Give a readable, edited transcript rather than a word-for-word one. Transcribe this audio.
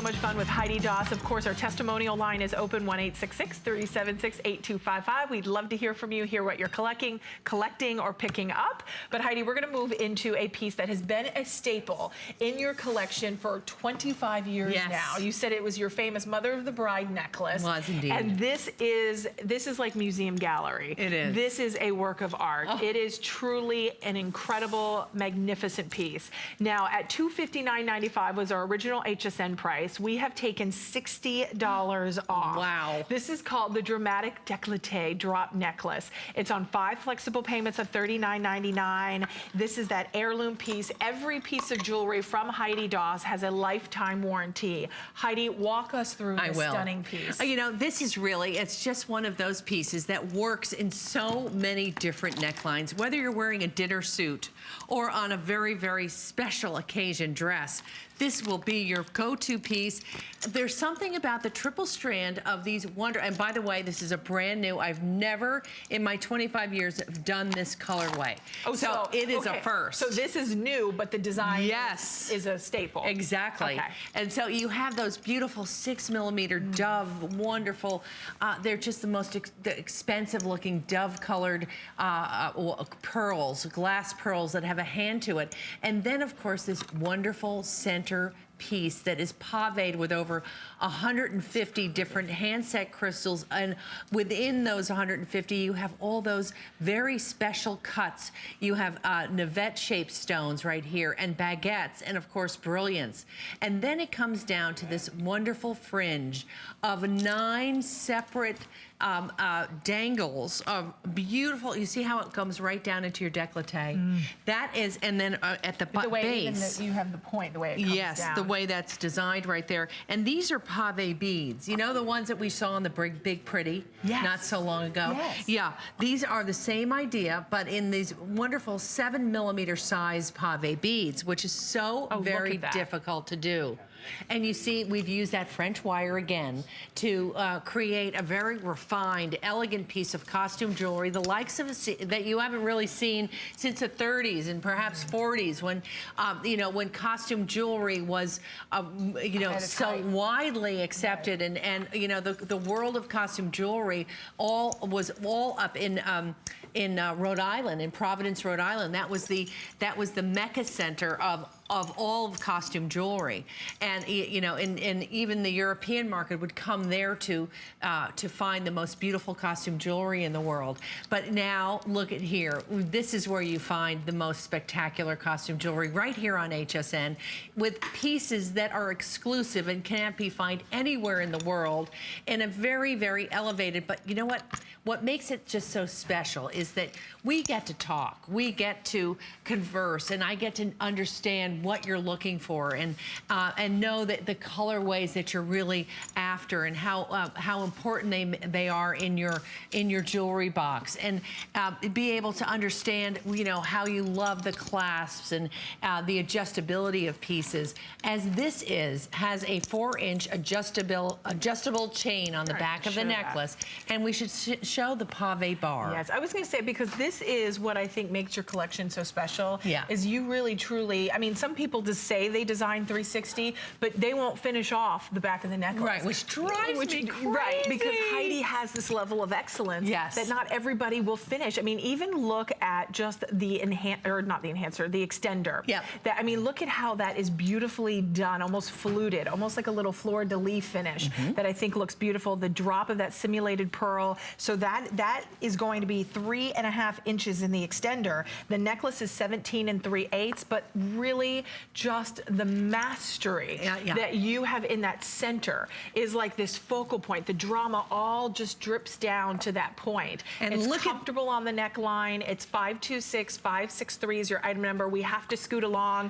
So much fun with Heidi Daus. Of course, our testimonial line is open 1-866-376-8255. We'd love to hear from you, hear what you're collecting or picking up. But Heidi, we're going to move into a piece that has been a staple in your collection for 25 years now. You said it was your famous Mother of the Bride necklace. It was indeed. And this is like museum gallery. It is. This is a work of art. Oh. It is truly an incredible, magnificent piece. Now, at $259.95 was our original HSN price. We have taken $60 off. Wow. This is called the Dramatic Decollete drop necklace. It's on 5 flexible payments of $39.99. This is that heirloom piece. Every piece of jewelry from Heidi Daus has a lifetime warranty. Heidi, walk us through this stunning piece. You know, this is really, it's just one of those pieces that works in so many different necklines. Whether you're wearing a dinner suit or on a very, very special occasion dress, this will be your go-to piece. There's something about the triple strand of these and by the way, this is a brand new, I've never in my 25 years done this colorway. Oh, so it is a first. So this is new, but the design is a staple. Exactly. Okay. And so you have those beautiful 6mm dove, wonderful, they're just the most expensive looking dove-colored pearls, glass pearls that have a hand to it. And then, of course, this wonderful center piece that is pavéed with over 150 different handset crystals, and within those 150 you have all those very special cuts. You have navette shaped stones right here and baguettes and of course brilliance. And then it comes down to this wonderful fringe of 9 separate dangles of beautiful, you see how it comes right down into your décolleté? That is, and then at the base. You have the point, the way it comes down. The way that's designed right there. And these are pavé beads. You know the ones that we saw in the Big Pretty not so long ago? Yes. Yeah, these are the same idea, but in these wonderful 7mm size pavé beads, which is so very difficult to do. And you see, we've used that French wire again to create a very refined, elegant piece of costume jewelry, the likes of that you haven't really seen since the 30s and perhaps 40s, when you know, when costume jewelry was you know, so widely accepted, and you know, the world of costume jewelry was all up in Rhode Island, in Providence, Rhode Island. That was the Mecca center of all of costume jewelry, and you know, and even the European market would come there to find the most beautiful costume jewelry in the world. But now look at here, this is where you find the most spectacular costume jewelry right here on HSN, with pieces that are exclusive and can't be found anywhere in the world, in a very, very elevated. But you know what makes it just so special is that we get to talk, we get to converse, and I get to understand what you're looking for, and know that the colorways that you're really after, and how important they are in your jewelry box, and be able to understand, you know, how you love the clasps and the adjustability of pieces, as this has a 4-inch adjustable chain on the back of the necklace, and we should show the pavé bar. Yes, I was going to say, because this is what I think makes your collection so special. Yeah. Is you really truly, I mean, some people just say they design 360, but they won't finish off the back of the necklace. Right, which drives me crazy. Right, because Heidi has this level of excellence that not everybody will finish. I mean, even look at just the the extender. Yeah. That, I mean, look at how that is beautifully done, almost fluted, almost like a little fleur-de-lis finish that I think looks beautiful. The drop of that simulated pearl, so that is going to be 3.5 inches in the extender. The necklace is 17 3/8, but really just the mastery that you have in that center is like this focal point. The drama all just drips down to that point. And it's comfortable on the neckline. It's 526-563 is your item number. We have to scoot along.